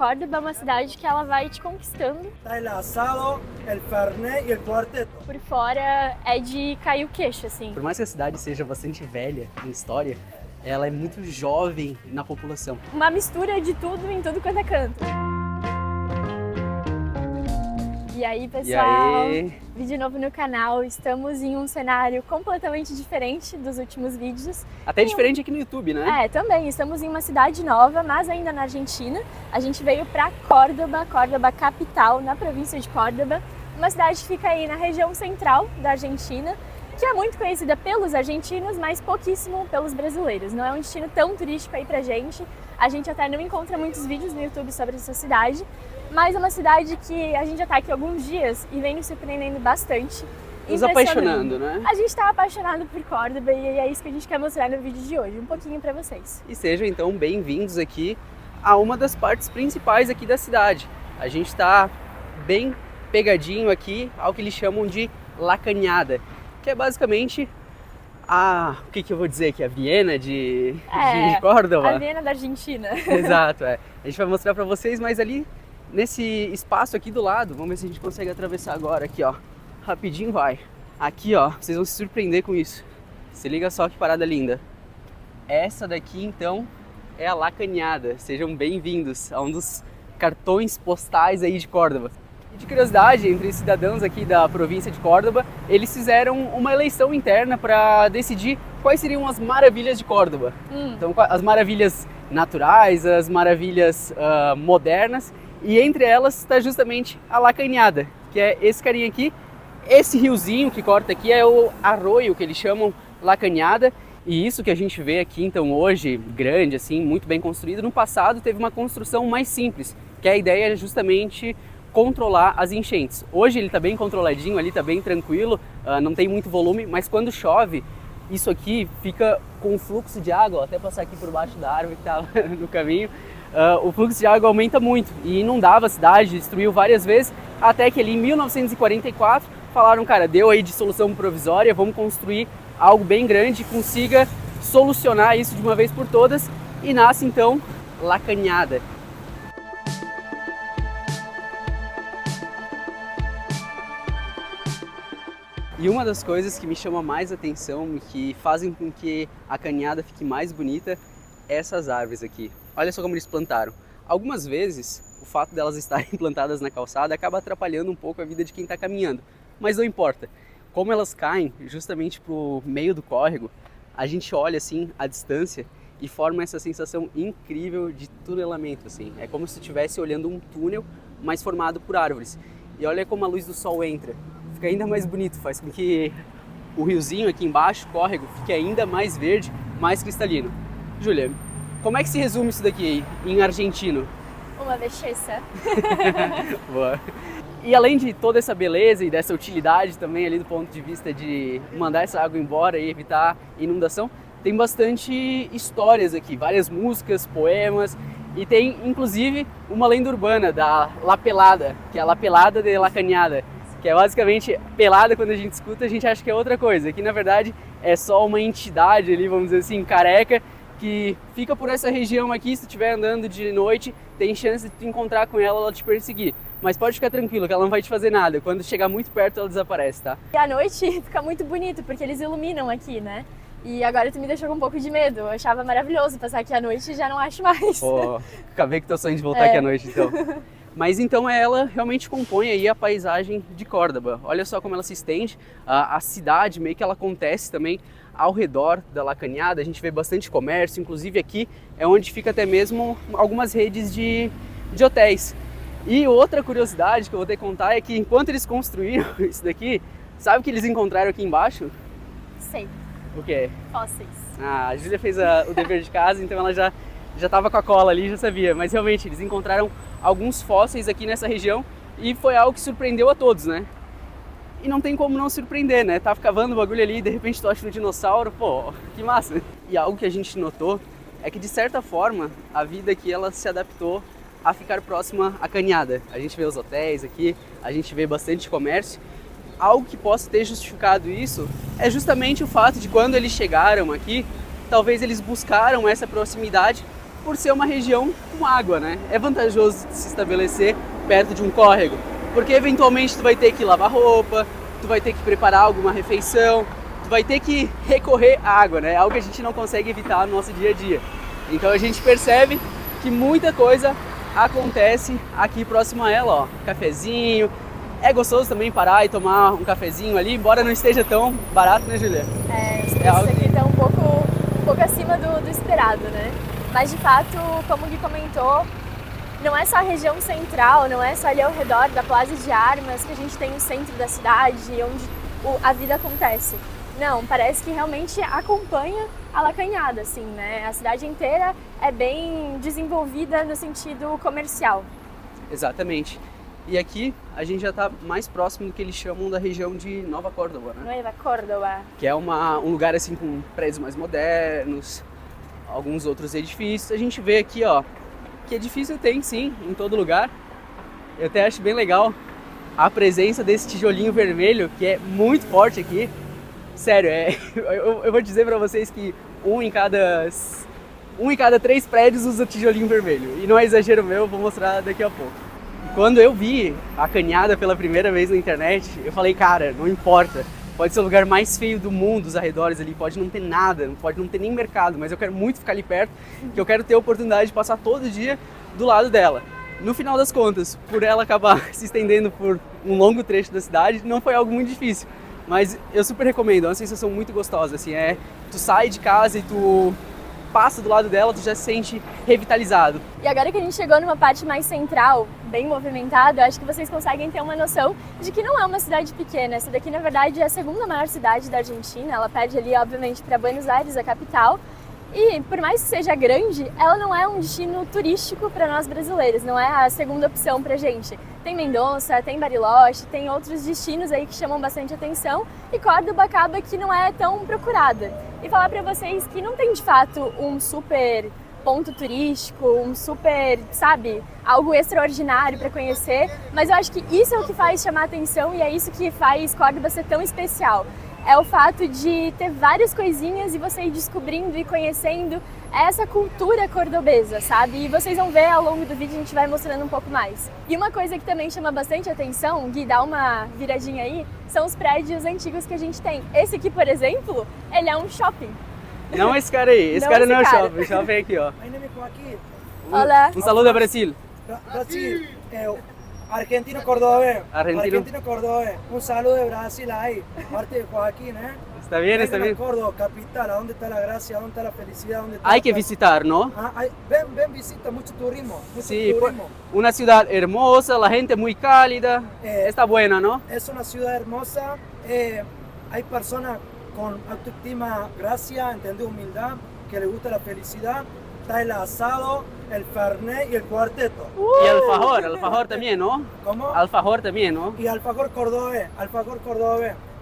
Córdoba é uma cidade que ela vai te conquistando. Está el asado, el fernet y el cuarteto. Por fora é de cair o queixo, assim. Por mais que a cidade seja bastante velha em história, ela é muito jovem na população. Uma mistura de tudo em tudo quanto é canto. E aí, pessoal, vídeo novo no canal. Estamos em um cenário completamente diferente dos últimos vídeos. Até diferente aqui no YouTube, né? Também. Estamos em uma cidade nova, mas ainda na Argentina. A gente veio para Córdoba, capital, na província de Córdoba. Uma cidade que fica aí na região central da Argentina, que é muito conhecida pelos argentinos, mas pouquíssimo pelos brasileiros. Não é um destino tão turístico aí pra gente. A gente até não encontra muitos vídeos no YouTube sobre essa cidade, mas é uma cidade que a gente já tá aqui há alguns dias e vem nos surpreendendo bastante. Nos apaixonando, né? A gente tá apaixonado por Córdoba e é isso que a gente quer mostrar no vídeo de hoje, um pouquinho pra vocês. E sejam então bem-vindos aqui a uma das partes principais aqui da cidade. A gente tá bem pegadinho aqui ao que eles chamam de La Cañada, que é basicamente o que eu vou dizer aqui? A Viena de Córdoba? A Viena da Argentina. Exato, A gente vai mostrar pra vocês, mas ali nesse espaço aqui do lado, vamos ver se a gente consegue atravessar agora aqui, ó. Rapidinho vai. Aqui, ó, vocês vão se surpreender com isso. Se liga só que parada linda. Essa daqui, então, é a La Cañada. Sejam bem-vindos a um dos cartões postais aí de Córdoba. De curiosidade, entre os cidadãos aqui da província de Córdoba, eles fizeram uma eleição interna para decidir quais seriam as maravilhas de Córdoba. Então, as maravilhas naturais, as maravilhas modernas, e entre elas está justamente a La Cañada, que é esse carinha aqui. Esse riozinho que corta aqui é o arroio, que eles chamam La Cañada, e isso que a gente vê aqui, então, hoje, grande, assim, muito bem construído, no passado teve uma construção mais simples, que a ideia é justamente controlar as enchentes. Hoje ele está bem controladinho, ali está bem tranquilo, não tem muito volume, mas quando chove, isso aqui fica com um fluxo de água, até passar aqui por baixo da árvore que estava no caminho, o fluxo de água aumenta muito e inundava a cidade, destruiu várias vezes, até que ali em 1944 falaram, cara, deu aí de solução provisória, vamos construir algo bem grande que consiga solucionar isso de uma vez por todas, e nasce então La Cañada. E uma das coisas que me chama mais atenção e que fazem com que a cañada fique mais bonita é essas árvores aqui. Olha só como eles plantaram. Algumas vezes o fato delas estarem plantadas na calçada acaba atrapalhando um pouco a vida de quem está caminhando, mas não importa. Como elas caem justamente para o meio do córrego, a gente olha assim à distância e forma essa sensação incrível de tunelamento, assim. É como se estivesse olhando um túnel, mas formado por árvores. E olha como a luz do sol entra. Fica ainda mais bonito, faz com que o riozinho aqui embaixo, o córrego, fique ainda mais verde, mais cristalino. Júlia, como é que se resume isso daqui em argentino? Uma belleza. Boa. E além de toda essa beleza e dessa utilidade também ali do ponto de vista de mandar essa água embora e evitar inundação, tem bastante histórias aqui, várias músicas, poemas, e tem inclusive uma lenda urbana da La Pelada, que é a La Pelada de La Cañada, que é basicamente pelada. Quando a gente escuta, a gente acha que é outra coisa, que na verdade é só uma entidade ali, vamos dizer assim, careca, que fica por essa região aqui. Se tu estiver andando de noite, tem chance de tu encontrar com ela te perseguir. Mas pode ficar tranquilo, que ela não vai te fazer nada. Quando chegar muito perto, ela desaparece, tá? E à noite fica muito bonito, porque eles iluminam aqui, né? E agora tu me deixou com um pouco de medo. Eu achava maravilhoso passar aqui à noite e já não acho mais. Pô, acabei com teu sonho de voltar aqui à noite, então. Mas então ela realmente compõe aí a paisagem de Córdoba. Olha só como ela se estende, a cidade meio que ela acontece também ao redor da La Cañada. A gente vê bastante comércio, inclusive aqui é onde fica até mesmo algumas redes de hotéis. E outra curiosidade que eu vou ter que contar é que enquanto eles construíram isso daqui, sabe o que eles encontraram aqui embaixo? Sei. O quê? Fósseis. A Júlia fez o dever de casa, então ela já estava com a cola ali, já sabia. Mas realmente eles encontraram alguns fósseis aqui nessa região e foi algo que surpreendeu a todos, né? E não tem como não surpreender, né? Tava cavando o bagulho ali e de repente tu acha um dinossauro, pô, que massa! E algo que a gente notou é que de certa forma a vida aqui ela se adaptou a ficar próxima à cañada. A gente vê os hotéis aqui, a gente vê bastante comércio. Algo que possa ter justificado isso é justamente o fato de quando eles chegaram aqui, talvez eles buscaram essa proximidade por ser uma região com água, né? É vantajoso se estabelecer perto de um córrego, porque eventualmente tu vai ter que lavar roupa, tu vai ter que preparar alguma refeição, tu vai ter que recorrer à água, né? Algo que a gente não consegue evitar no nosso dia a dia. Então a gente percebe que muita coisa acontece aqui próximo a ela, ó. Cafezinho. É gostoso também parar e tomar um cafezinho ali, embora não esteja tão barato, né, Julia? Os preços aqui estão um pouco acima do esperado, né? Mas de fato, como o Gui comentou, não é só a região central, não é só ali ao redor da Plaza de Armas que a gente tem o centro da cidade, onde a vida acontece. Não, parece que realmente acompanha a Lacanhada, assim, né? A cidade inteira é bem desenvolvida no sentido comercial. Exatamente. E aqui a gente já está mais próximo do que eles chamam da região de Nova Córdoba, né? Nova Córdoba. Que é um lugar assim com prédios mais modernos, alguns outros edifícios. A gente vê aqui, ó, que edifício tem sim, em todo lugar. Eu até acho bem legal a presença desse tijolinho vermelho, que é muito forte aqui. Sério, eu vou dizer para vocês que um em cada 3 prédios usa tijolinho vermelho. E não é exagero meu, eu vou mostrar daqui a pouco. Quando eu vi a Cañada pela primeira vez na internet, eu falei, cara, não importa. Pode ser o lugar mais feio do mundo, os arredores ali, pode não ter nada, pode não ter nem mercado, mas eu quero muito ficar ali perto, que eu quero ter a oportunidade de passar todo dia do lado dela. No final das contas, por ela acabar se estendendo por um longo trecho da cidade, não foi algo muito difícil. Mas eu super recomendo, é uma sensação muito gostosa, assim, tu sai de casa e tu passa do lado dela, tu já se sente revitalizado. E agora que a gente chegou numa parte mais central, bem movimentada, eu acho que vocês conseguem ter uma noção de que não é uma cidade pequena. Essa daqui, na verdade, é a segunda maior cidade da Argentina. Ela perde ali, obviamente, para Buenos Aires, a capital. E, por mais que seja grande, ela não é um destino turístico para nós brasileiros, não é a segunda opção pra gente. Tem Mendoza, tem Bariloche, tem outros destinos aí que chamam bastante atenção e Córdoba acaba que não é tão procurada. E falar para vocês que não tem de fato um super ponto turístico, um super, sabe, algo extraordinário para conhecer, mas eu acho que isso é o que faz chamar atenção e é isso que faz Córdoba ser tão especial. É o fato de ter várias coisinhas e você ir descobrindo e conhecendo essa cultura cordobesa, sabe? E vocês vão ver ao longo do vídeo, a gente vai mostrando um pouco mais. E uma coisa que também chama bastante atenção, Gui, dá uma viradinha aí, são os prédios antigos que a gente tem. Esse aqui, por exemplo, ele é um shopping. Não esse cara aí, esse cara não é o shopping, o shopping é aqui, ó. Olá. Um saludo a Brasil. Brasil, argentino cordobés. Argentino Cordobés. Un saludo de Brasil ahí, parte de Joaquín, ¿eh? Está bien, está bien. Córdoba, capital, ¿a dónde está la gracia? ¿A dónde está la felicidad? ¿Dónde está Hay la que paz? visitar, ¿no? Ven, visita, mucho turismo. Sí, una ciudad hermosa, la gente muy cálida, está buena, ¿no? Es una ciudad hermosa, hay personas con autoestima, gracia, entender humildad, que les gusta la felicidad. Está el asado, el fernet y el cuarteto. Y alfajor también, ¿no? ¿Cómo? Alfajor también, ¿no? Y alfajor cordobés.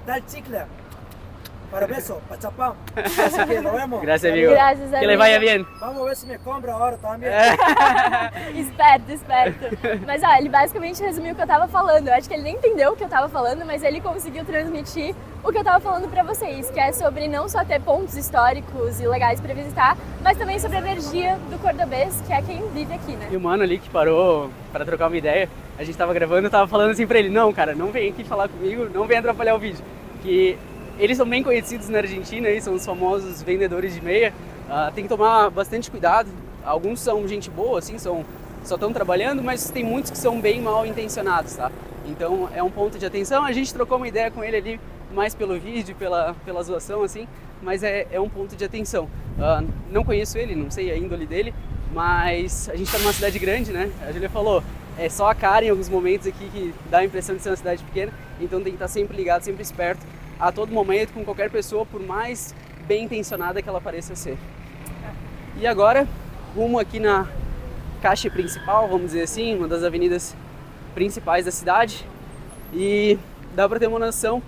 Está el chicle. Para beso, para chapar. Así que nos vemos. Gracias, amigo. Gracias, Que amigo. le vaya bien. Vamos a ver si me compra ahora también. Esperto. Mas ó, ele basicamente resumiu o que eu tava falando. Eu acho que ele nem entendeu o que eu tava falando, mas ele conseguiu transmitir o que eu tava falando pra vocês, que é sobre não só ter pontos históricos e legais pra visitar, mas também sobre a energia do cordobês, que é quem vive aqui, né? E o mano ali que parou pra trocar uma ideia, a gente tava gravando, eu tava falando assim pra ele, não, cara, não vem aqui falar comigo, não vem atrapalhar o vídeo. Que eles são bem conhecidos na Argentina, aí, são os famosos vendedores de meia. Tem que tomar bastante cuidado. Alguns são gente boa, assim, só estão trabalhando, mas tem muitos que são bem mal intencionados, tá? Então é um ponto de atenção. A gente trocou uma ideia com ele ali, mais pelo vídeo, pela zoação, assim, mas é um ponto de atenção. Não conheço ele, não sei a índole dele, mas a gente tá numa cidade grande, né? A Júlia falou, é só a cara em alguns momentos aqui que dá a impressão de ser uma cidade pequena, então tem que estar sempre ligado, sempre esperto, a todo momento, com qualquer pessoa, por mais bem intencionada que ela pareça ser. E agora, rumo aqui na caixa principal, vamos dizer assim, uma das avenidas principais da cidade, e dá para ter uma noção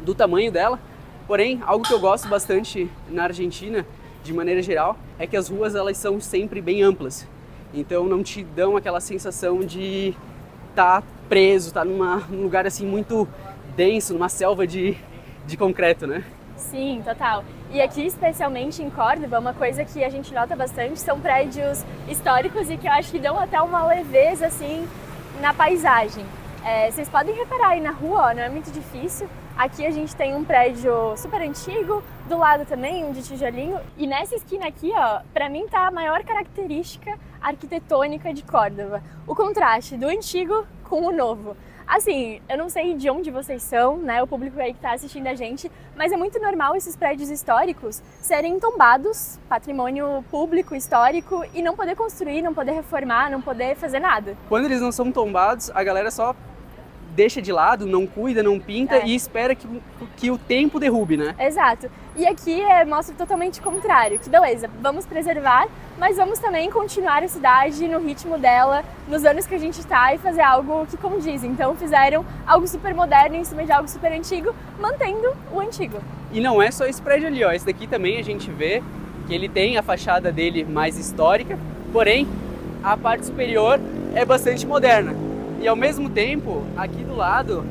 do tamanho dela. Porém, algo que eu gosto bastante na Argentina, de maneira geral, é que as ruas elas são sempre bem amplas. Então não te dão aquela sensação de estar preso, estar num lugar assim muito denso, numa selva de concreto, né? Sim, total. E aqui, especialmente em Córdoba, uma coisa que a gente nota bastante são prédios históricos e que eu acho que dão até uma leveza, assim, na paisagem. Vocês podem reparar aí na rua, ó, não é muito difícil. Aqui a gente tem um prédio super antigo, do lado também um de tijolinho. E nessa esquina aqui, ó, pra mim tá a maior característica arquitetônica de Córdoba. O contraste do antigo com o novo. Assim, eu não sei de onde vocês são, né, o público aí que tá assistindo a gente, mas é muito normal esses prédios históricos serem tombados, patrimônio público, histórico, e não poder construir, não poder reformar, não poder fazer nada. Quando eles não são tombados, a galera só deixa de lado, não cuida, não pinta e espera que o tempo derrube, né? Exato. E aqui mostra totalmente o contrário, que beleza, vamos preservar, mas vamos também continuar a cidade no ritmo dela, nos anos que a gente está, e fazer algo que condiz. Então fizeram algo super moderno em cima de algo super antigo, mantendo o antigo. E não é só esse prédio ali, ó. Esse daqui também a gente vê que ele tem a fachada dele mais histórica, porém a parte superior é bastante moderna. E ao mesmo tempo, aqui do lado,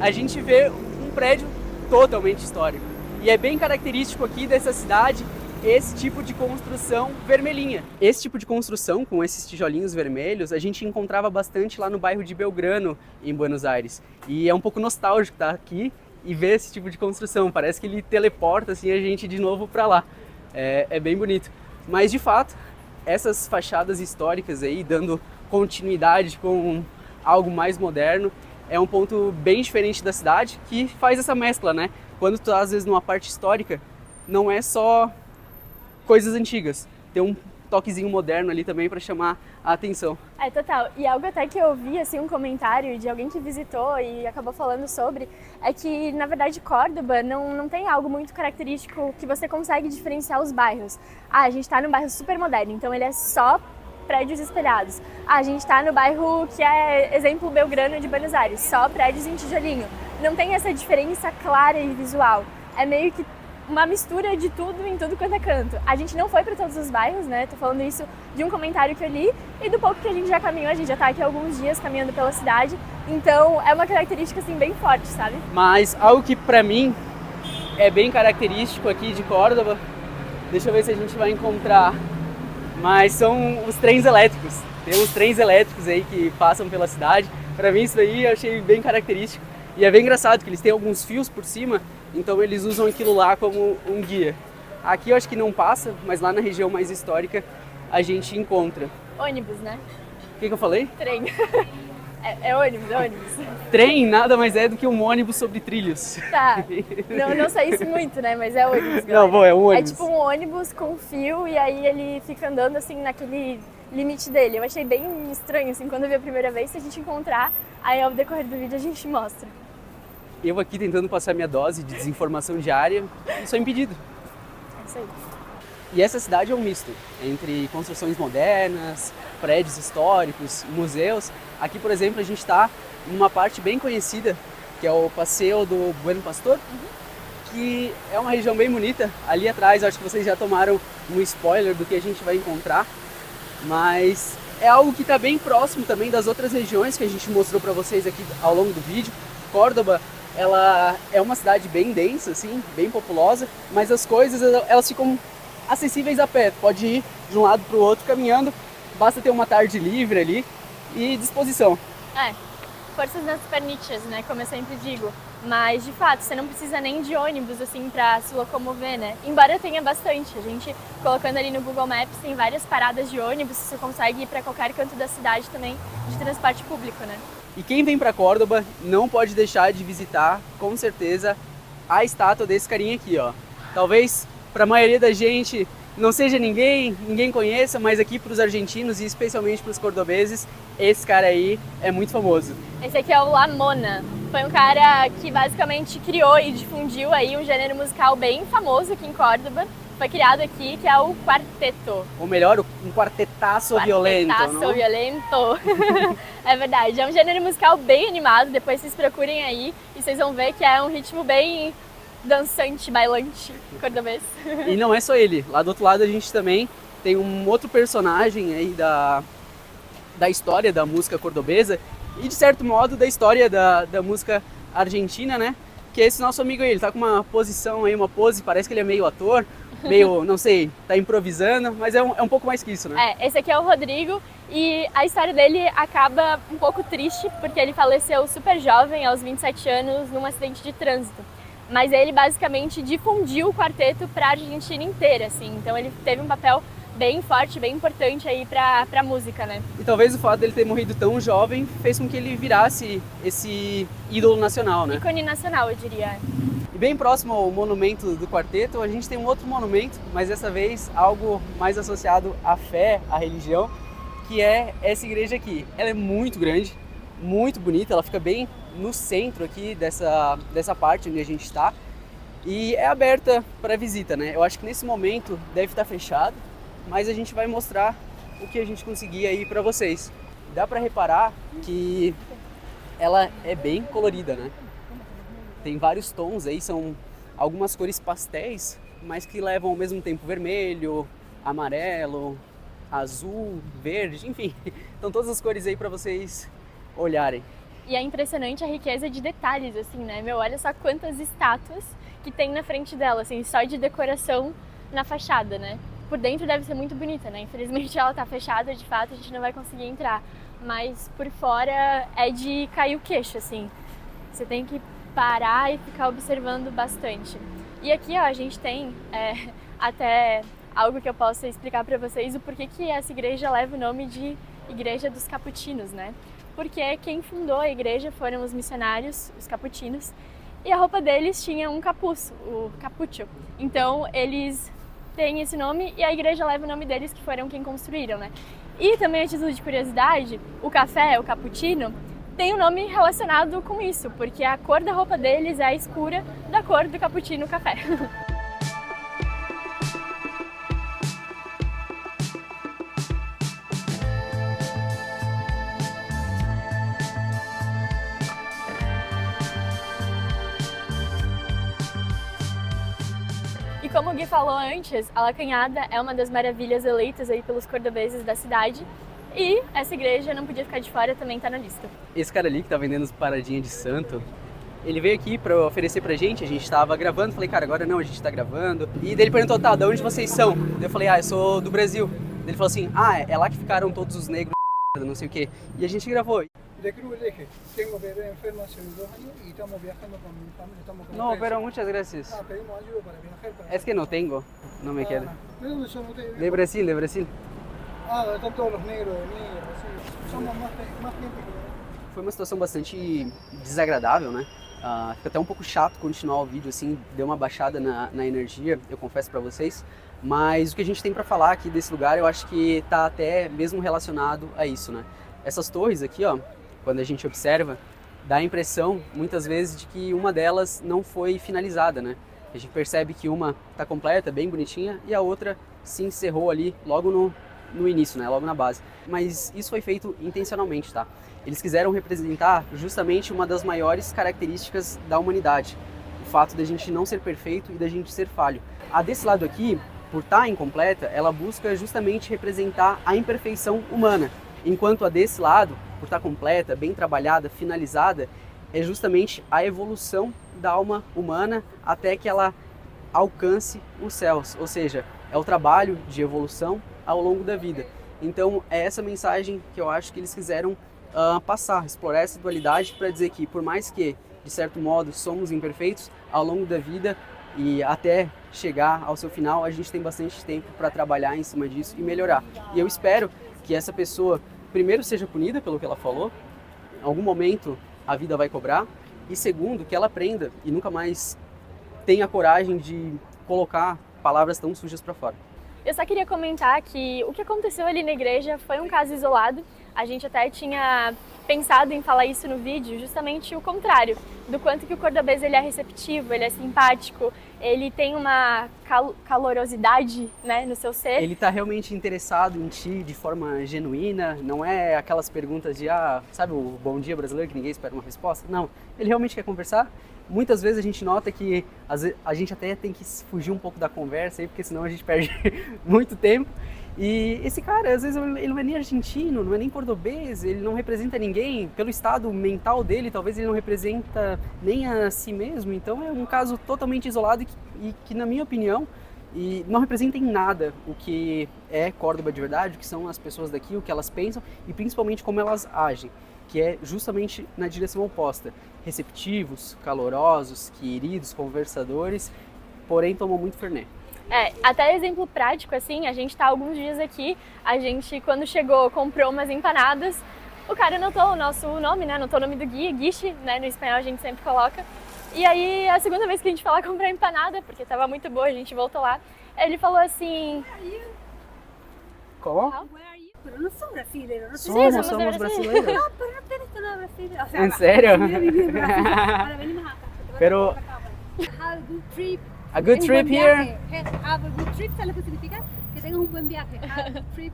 a gente vê um prédio totalmente histórico. E é bem característico aqui dessa cidade esse tipo de construção vermelhinha. Esse tipo de construção, com esses tijolinhos vermelhos, a gente encontrava bastante lá no bairro de Belgrano, em Buenos Aires. E é um pouco nostálgico estar aqui e ver esse tipo de construção. Parece que ele teleporta assim, a gente de novo para lá. É bem bonito. Mas, de fato, essas fachadas históricas aí, dando continuidade com algo mais moderno, é um ponto bem diferente da cidade, que faz essa mescla, né? Quando tu tá, às vezes, numa parte histórica, não é só coisas antigas, tem um toquezinho moderno ali também para chamar a atenção. Total. E algo até que eu vi, assim, um comentário de alguém que visitou e acabou falando sobre, é que, na verdade, Córdoba não tem algo muito característico que você consegue diferenciar os bairros. A gente tá num bairro super moderno, então ele é só prédios espelhados. A gente está no bairro que é exemplo Belgrano de Buenos Aires, só prédios em tijolinho. Não tem essa diferença clara e visual. É meio que uma mistura de tudo em tudo quanto é canto. A gente não foi para todos os bairros, né? Tô falando isso de um comentário que eu li e do pouco que a gente já caminhou. A gente já tá aqui há alguns dias caminhando pela cidade. Então é uma característica assim bem forte, sabe? Mas algo que para mim é bem característico aqui de Córdoba, deixa eu ver se a gente vai encontrar, mas são os trens elétricos. Tem uns trens elétricos aí que passam pela cidade. Para mim isso aí eu achei bem característico. E é bem engraçado que eles têm alguns fios por cima, então eles usam aquilo lá como um guia. Aqui eu acho que não passa, mas lá na região mais histórica a gente encontra. Ônibus, né? O que eu falei? Trem. É ônibus, é ônibus. Trem nada mais é do que um ônibus sobre trilhos. Tá, não sei isso muito, né, mas é ônibus, galera. Não, bom, é um ônibus. É tipo um ônibus com fio e aí ele fica andando assim naquele limite dele. Eu achei bem estranho, assim, quando eu vi a primeira vez, se a gente encontrar, aí ao decorrer do vídeo a gente mostra. Eu aqui tentando passar minha dose de desinformação diária, isso é impedido. É isso aí. E essa cidade é um misto entre construções modernas, prédios históricos, museus. Aqui, por exemplo, a gente está numa parte bem conhecida, que é o Passeio do Buen Pastor, que é uma região bem bonita. Ali atrás, acho que vocês já tomaram um spoiler do que a gente vai encontrar, mas é algo que está bem próximo também das outras regiões que a gente mostrou para vocês aqui ao longo do vídeo. Córdoba, ela é uma cidade bem densa, assim, bem populosa, mas as coisas elas ficam acessíveis a pé. Pode ir de um lado para o outro caminhando, basta ter uma tarde livre ali e disposição. Forças nas pernichas, né, como eu sempre digo. Mas, de fato, você não precisa nem de ônibus, assim, pra se locomover, né? Embora tenha bastante. A gente, colocando ali no Google Maps, tem várias paradas de ônibus. Você consegue ir pra qualquer canto da cidade também de transporte público, né? E quem vem para Córdoba não pode deixar de visitar, com certeza, a estátua desse carinha aqui, ó. Talvez para a maioria da gente não seja ninguém conheça, mas aqui para os argentinos e especialmente para os cordobeses, esse cara aí é muito famoso. Esse aqui é o La Mona. Foi um cara que basicamente criou e difundiu aí um gênero musical bem famoso aqui em Córdoba. Foi criado aqui, que é o quarteto. Ou melhor, um quartetaço violento. Quartetaço violento. É verdade, é um gênero musical bem animado, depois vocês procurem aí e vocês vão ver que é um ritmo bem dançante, bailante, cordobês. E não é só ele, lá do outro lado a gente também tem um outro personagem aí da história da música cordobesa e de certo modo da história da música argentina, né? que esse nosso amigo aí, ele tá com uma posição aí, uma pose, parece que ele é meio ator, meio, não sei, tá improvisando, mas é um pouco mais que isso, né? Esse aqui é o Rodrigo e a história dele acaba um pouco triste, porque ele faleceu super jovem, aos 27 anos, num acidente de trânsito. Mas ele basicamente difundiu o quarteto para a Argentina inteira, assim. Então ele teve um papel bem forte, bem importante aí pra música, né? E talvez o fato dele ter morrido tão jovem fez com que ele virasse esse ídolo nacional, né? Ícone nacional, eu diria. E bem próximo ao monumento do quarteto, a gente tem um outro monumento, mas dessa vez algo mais associado à fé, à religião, que é essa igreja aqui. Ela é muito grande, muito bonita, ela fica bem no centro aqui dessa parte onde a gente está e é aberta para visita, né? Eu acho que nesse momento deve estar fechado, mas a gente vai mostrar o que a gente conseguir aí para vocês. Dá para reparar que ela é bem colorida, né? Tem vários tons aí, são algumas cores pastéis, mas que levam ao mesmo tempo vermelho, amarelo, azul, verde, enfim. Então todas as cores aí para vocês olharem. E é impressionante a riqueza de detalhes, assim, né? Meu, olha só quantas estátuas que tem na frente dela, assim, só de decoração na fachada, né? Por dentro deve ser muito bonita, né? Infelizmente ela tá fechada, de fato, a gente não vai conseguir entrar. Mas por fora é de cair o queixo, assim. Você tem que parar e ficar observando bastante. E aqui, ó, a gente tem até algo que eu posso explicar para vocês, o porquê que essa igreja leva o nome de Igreja dos Caputinos, né? Porque quem fundou a igreja foram os missionários, os caputinos, e a roupa deles tinha um capuz, o capucho. Então eles têm esse nome e a igreja leva o nome deles, que foram quem construíram, né? E também, a título de curiosidade, o café, o cappuccino, tem um nome relacionado com isso, porque a cor da roupa deles é a escura da cor do cappuccino café. E como o Gui falou antes, a Lacanhada é uma das maravilhas eleitas aí pelos cordobeses da cidade. E essa igreja não podia ficar de fora, também tá na lista. Esse cara ali que tá vendendo as paradinhas de santo, ele veio aqui pra oferecer pra gente, a gente tava gravando, falei, cara, agora não, a gente tá gravando. E daí ele perguntou, tá, de onde vocês são? Daí eu falei, eu sou do Brasil. Daí ele falou assim, é lá que ficaram todos os negros, não sei o quê. E a gente gravou. De Cruz del Eje. Tengo bebé enfermo hace 2 años y estamos viajando con mi familia, estamos con No, pero muchas gracias. pedimos ayuda para viajar. Es que no tengo, no me queda. ¿De dónde son ustedes? De Brasil, de Brasil. Están todos los negros de mí, así. Somos más gente que... Foi uma situação bastante desagradável, né? Fica até um pouco chato continuar o vídeo assim, deu uma baixada na energia, eu confesso pra vocês. Mas o que a gente tem pra falar aqui desse lugar, eu acho que tá até mesmo relacionado a isso, né? Essas torres aqui, ó, quando a gente observa, dá a impressão, muitas vezes, de que uma delas não foi finalizada, né? A gente percebe que uma tá completa, bem bonitinha, e a outra se encerrou ali logo no início, né? Logo na base. Mas isso foi feito intencionalmente, tá? Eles quiseram representar justamente uma das maiores características da humanidade. O fato da gente não ser perfeito e da gente ser falho. A desse lado aqui, por estar incompleta, ela busca justamente representar a imperfeição humana. Enquanto a desse lado, por estar completa, bem trabalhada, finalizada, é justamente a evolução da alma humana até que ela alcance os céus. Ou seja, é o trabalho de evolução ao longo da vida. Então é essa mensagem que eu acho que eles quiseram passar, explorar essa dualidade para dizer que por mais que, de certo modo, somos imperfeitos, ao longo da vida e até chegar ao seu final, a gente tem bastante tempo para trabalhar em cima disso e melhorar. E eu espero que essa pessoa, primeiro, seja punida pelo que ela falou, em algum momento a vida vai cobrar, e segundo, que ela aprenda e nunca mais tenha coragem de colocar palavras tão sujas para fora. Eu só queria comentar que o que aconteceu ali na igreja foi um caso isolado. A gente até tinha pensado em falar isso no vídeo, justamente o contrário, do quanto que o cordobês ele é receptivo, ele é simpático, ele tem uma calorosidade, né, no seu ser. Ele está realmente interessado em ti de forma genuína, não é aquelas perguntas de, sabe o bom dia brasileiro que ninguém espera uma resposta? Não, ele realmente quer conversar. Muitas vezes a gente nota que a gente até tem que fugir um pouco da conversa aí, porque senão a gente perde muito tempo. E esse cara, às vezes, ele não é nem argentino, não é nem cordobês, ele não representa ninguém. Pelo estado mental dele, talvez ele não representa respeita nem a si mesmo. Então é um caso totalmente isolado e que na minha opinião, e não representa em nada o que é Córdoba de verdade, o que são as pessoas daqui, o que elas pensam e principalmente como elas agem, que é justamente na direção oposta. Receptivos, calorosos, queridos, conversadores, porém tomam muito Fernet. Até exemplo prático, assim, a gente tá alguns dias aqui, a gente quando chegou comprou umas empanadas, o cara anotou o nosso nome, né, anotou o nome do guia, guiche, né, no espanhol a gente sempre coloca. E aí, a segunda vez que a gente foi lá comprar empanada, porque tava muito boa, a gente voltou lá, ele falou assim... Como? Pero no son brasileños, no sé. Somos brasileiros. No, pero no tenés nada brasileño. O sea, ¿En serio? si hubiera vivido en Brasil, ahora venimos acá. Pero- Have a good trip. A good Un trip buen here. viaje. Have a good trip, ¿sabes lo que significa? Que tengas un buen viaje. Have a good trip.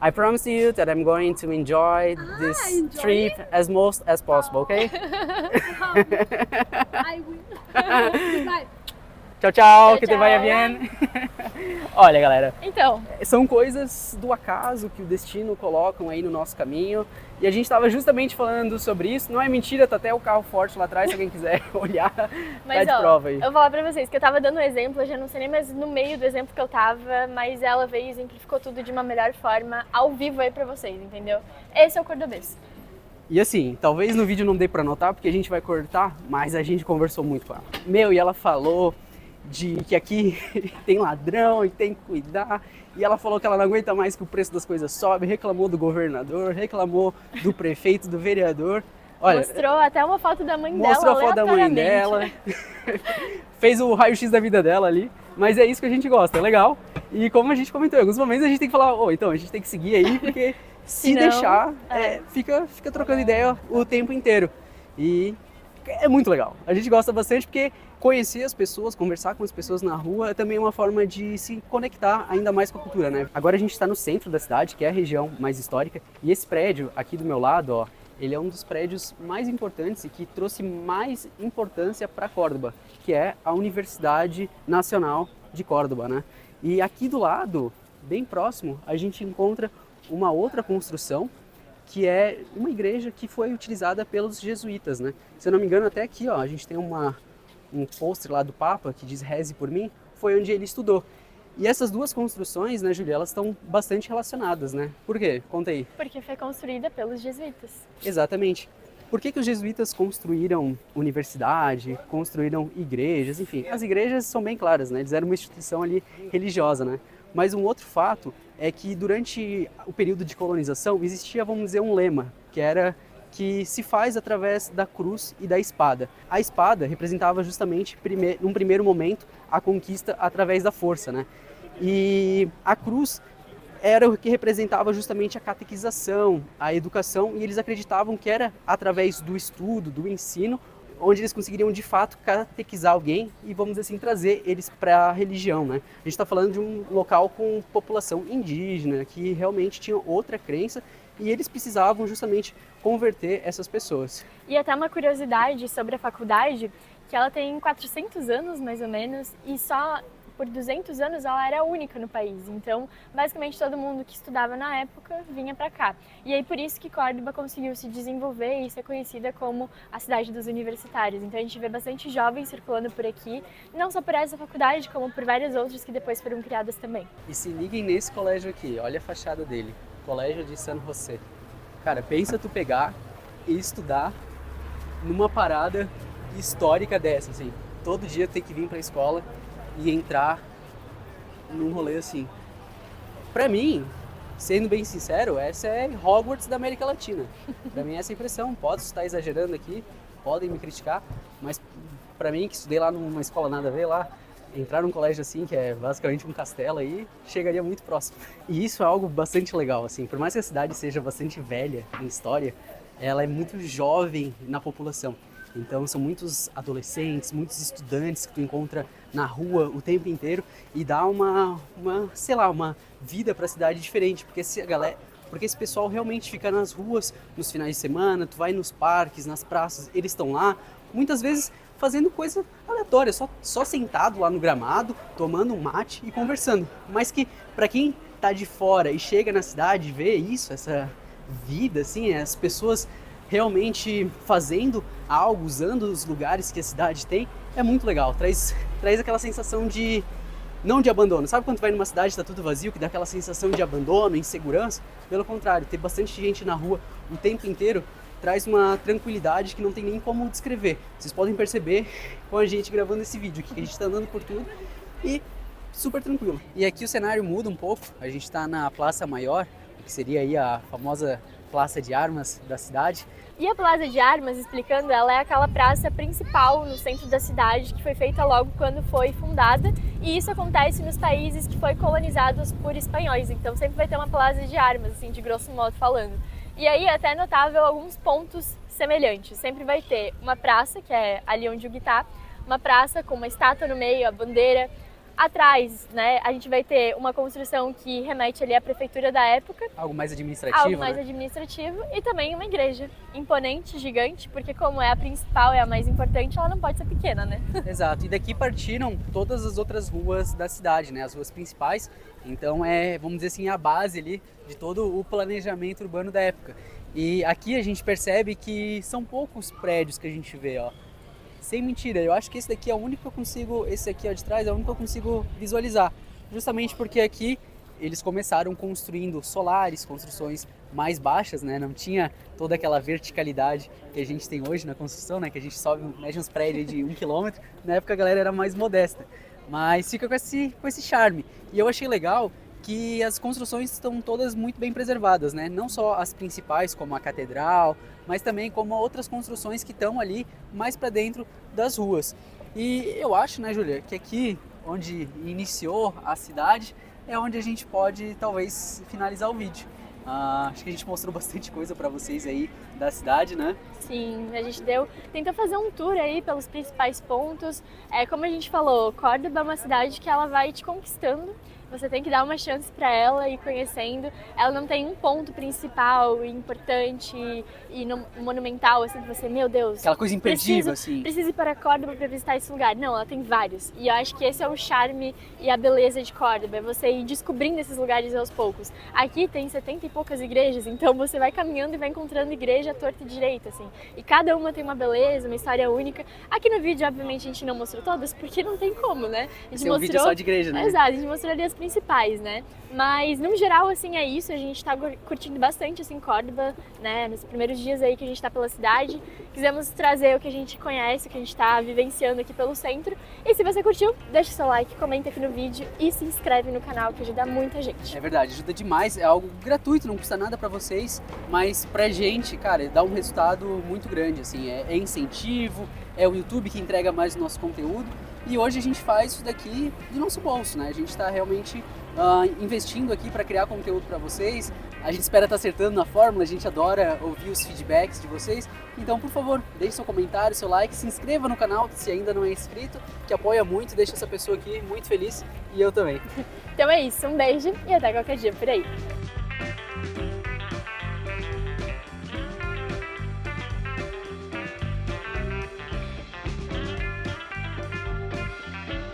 I promise you that I'm going to enjoy this enjoy trip it? as most as possible, okay? I will. Goodbye. Tchau, tchau, que te tchau. vaya bien. Olha, galera, Então, são coisas do acaso que o destino colocam aí no nosso caminho. E a gente estava justamente falando sobre isso. Não é mentira, tá até o carro forte lá atrás, se alguém quiser olhar, tá mas de ó, prova aí. eu vou falar pra vocês que eu tava dando um exemplo, eu já não sei nem mais no meio do exemplo que eu tava, mas ela veio e exemplificou tudo de uma melhor forma, ao vivo aí pra vocês, entendeu? Esse é o cordobês. E assim, talvez no vídeo não dê pra notar, porque a gente vai cortar, mas a gente conversou muito com ela. E ela falou de que aqui tem ladrão e tem que cuidar. E ela falou que ela não aguenta mais que o preço das coisas sobe, reclamou do governador, reclamou do prefeito, do vereador. Olha, Mostrou até uma foto da mãe dela, mostrou a foto da mãe aleatoriamente. dela, fez o raio-x da vida dela ali. Mas é isso que a gente gosta, é legal. E como a gente comentou, em alguns momentos a gente tem que falar, então a gente tem que seguir aí, porque se Senão, deixar, fica trocando ideia o tempo inteiro. E é muito legal. A gente gosta bastante porque conhecer as pessoas, conversar com as pessoas na rua é também uma forma de se conectar ainda mais com a cultura, né? Agora a gente está no centro da cidade, que é a região mais histórica, e esse prédio aqui do meu lado, ó, ele é um dos prédios mais importantes e que trouxe mais importância para Córdoba, que é a Universidade Nacional de Córdoba, né? E aqui do lado, bem próximo, a gente encontra uma outra construção que é uma igreja que foi utilizada pelos jesuítas, né? Se eu não me engano, até aqui, ó, a gente tem um pôster lá do Papa que diz "Reze por mim", foi onde ele estudou. E essas duas construções, né, Júlia, elas estão bastante relacionadas, né? Por quê? Conta aí. Porque foi construída pelos jesuítas. Exatamente. Por que os jesuítas construíram universidade, construíram igrejas, enfim? As igrejas são bem claras, né? Eles eram uma instituição ali religiosa, né? Mas um outro fato é que durante o período de colonização existia, vamos dizer, um lema, que era que se faz através da cruz e da espada. A espada representava justamente, num primeiro momento, a conquista através da força, né? E a cruz era o que representava justamente a catequização, a educação, e eles acreditavam que era através do estudo, do ensino, onde eles conseguiriam de fato catequizar alguém e, vamos dizer assim, trazer eles para a religião, né? A gente está falando de um local com população indígena, que realmente tinha outra crença, e eles precisavam justamente converter essas pessoas. E até uma curiosidade sobre a faculdade, que ela tem 400 anos mais ou menos, e só por 200 anos ela era única no país. Então, basicamente todo mundo que estudava na época vinha para cá. E aí por isso que Córdoba conseguiu se desenvolver e ser conhecida como a cidade dos universitários. Então a gente vê bastante jovens circulando por aqui, não só por essa faculdade, como por várias outras que depois foram criadas também. E se liguem nesse colégio aqui, olha a fachada dele, Colégio de San José. Cara, pensa tu pegar e estudar numa parada histórica dessa, assim. Todo dia tem que vir pra escola e entrar num rolê assim. Pra mim, sendo bem sincero, essa é Hogwarts da América Latina. Pra mim essa é a impressão. Posso estar exagerando aqui, podem me criticar, mas pra mim, que estudei lá numa escola nada a ver lá, entrar num colégio assim, que é basicamente um castelo aí, chegaria muito próximo. E isso é algo bastante legal, assim. Por mais que a cidade seja bastante velha em história, ela é muito jovem na população. Então são muitos adolescentes, muitos estudantes que tu encontra na rua o tempo inteiro e dá uma vida para a cidade diferente, porque esse pessoal realmente fica nas ruas nos finais de semana, tu vai nos parques, nas praças, eles estão lá, muitas vezes fazendo coisa aleatória, só sentado lá no gramado, tomando um mate e conversando. Mas que para quem tá de fora e chega na cidade e vê isso, essa vida assim, as pessoas realmente fazendo algo, usando os lugares que a cidade tem, é muito legal. Traz aquela sensação de, não de abandono. Sabe quando tu vai numa cidade e tá tudo vazio, que dá aquela sensação de abandono, insegurança? Pelo contrário, ter bastante gente na rua o tempo inteiro traz uma tranquilidade que não tem nem como descrever. Vocês podem perceber com a gente gravando esse vídeo aqui, que a gente tá andando por tudo e super tranquilo. E aqui o cenário muda um pouco, a gente tá na Praça Maior, que seria aí a famosa Praça de Armas da cidade. E a Praça de Armas, explicando, ela é aquela praça principal no centro da cidade que foi feita logo quando foi fundada, e isso acontece nos países que foram colonizados por espanhóis, então sempre vai ter uma Praça de Armas, assim, de grosso modo falando. E aí é até notável alguns pontos semelhantes, sempre vai ter uma praça, que é ali onde o Gui tá, uma praça com uma estátua no meio, a bandeira. Atrás, né, a gente vai ter uma construção que remete ali à prefeitura da época. Algo mais administrativo, Algo mais administrativo, e também uma igreja imponente, gigante, porque como é a principal, é a mais importante, ela não pode ser pequena, né? Exato, e daqui partiram todas as outras ruas da cidade, né, as ruas principais. Então vamos dizer assim, a base ali de todo o planejamento urbano da época. E aqui a gente percebe que são poucos prédios que a gente vê, ó. Sem mentira, eu acho que esse daqui é o único que eu consigo, esse aqui ó, de trás é o único que eu consigo visualizar. Justamente porque aqui eles começaram construindo solares, construções mais baixas, né? Não tinha toda aquela verticalidade que a gente tem hoje na construção, né? Que a gente sobe, mexe uns prédios de 1 km. Na época a galera era mais modesta, mas fica com esse charme. E eu achei legal que as construções estão todas muito bem preservadas, né? Não só as principais, como a catedral, mas também como outras construções que estão ali mais para dentro das ruas. E eu acho, né, Júlia, que aqui onde iniciou a cidade é onde a gente pode talvez finalizar o vídeo. Acho que a gente mostrou bastante coisa para vocês aí da cidade, né? Sim, a gente tentou fazer um tour aí pelos principais pontos. Como a gente falou, Córdoba é uma cidade que ela vai te conquistando. Você tem que dar uma chance para ela e ir conhecendo. Ela não tem um ponto principal, importante e monumental, assim, que você, meu Deus... Aquela coisa imperdível, assim. Preciso ir para Córdoba para visitar esse lugar. Não, ela tem vários. E eu acho que esse é o charme e a beleza de Córdoba, é você ir descobrindo esses lugares aos poucos. Aqui tem 70 e poucas igrejas, então você vai caminhando e vai encontrando igreja à torta e direita, assim. E cada uma tem uma beleza, uma história única. Aqui no vídeo, obviamente, a gente não mostrou todas, porque não tem como, né? A gente mostrou... um vídeo só de igreja, né? Exato, a gente mostrou ali as principais, né? Mas, no geral, assim, é isso. A gente tá curtindo bastante, assim, Córdoba, né? Nos primeiros dias aí que a gente tá pela cidade. Quisemos trazer o que a gente conhece, o que a gente tá vivenciando aqui pelo centro. E se você curtiu, deixa seu like, comenta aqui no vídeo e se inscreve no canal, que ajuda muita gente. É verdade, ajuda demais. É algo gratuito, não custa nada pra vocês, mas pra gente, cara, dá um resultado muito grande, assim. É incentivo, é o YouTube que entrega mais o nosso conteúdo. E hoje a gente faz isso daqui do nosso bolso, né? A gente está realmente investindo aqui para criar conteúdo para vocês. A gente espera estar acertando na fórmula, a gente adora ouvir os feedbacks de vocês. Então, por favor, deixe seu comentário, seu like, se inscreva no canal se ainda não é inscrito, que apoia muito, deixa essa pessoa aqui muito feliz e eu também. Então é isso, um beijo e até qualquer dia por aí.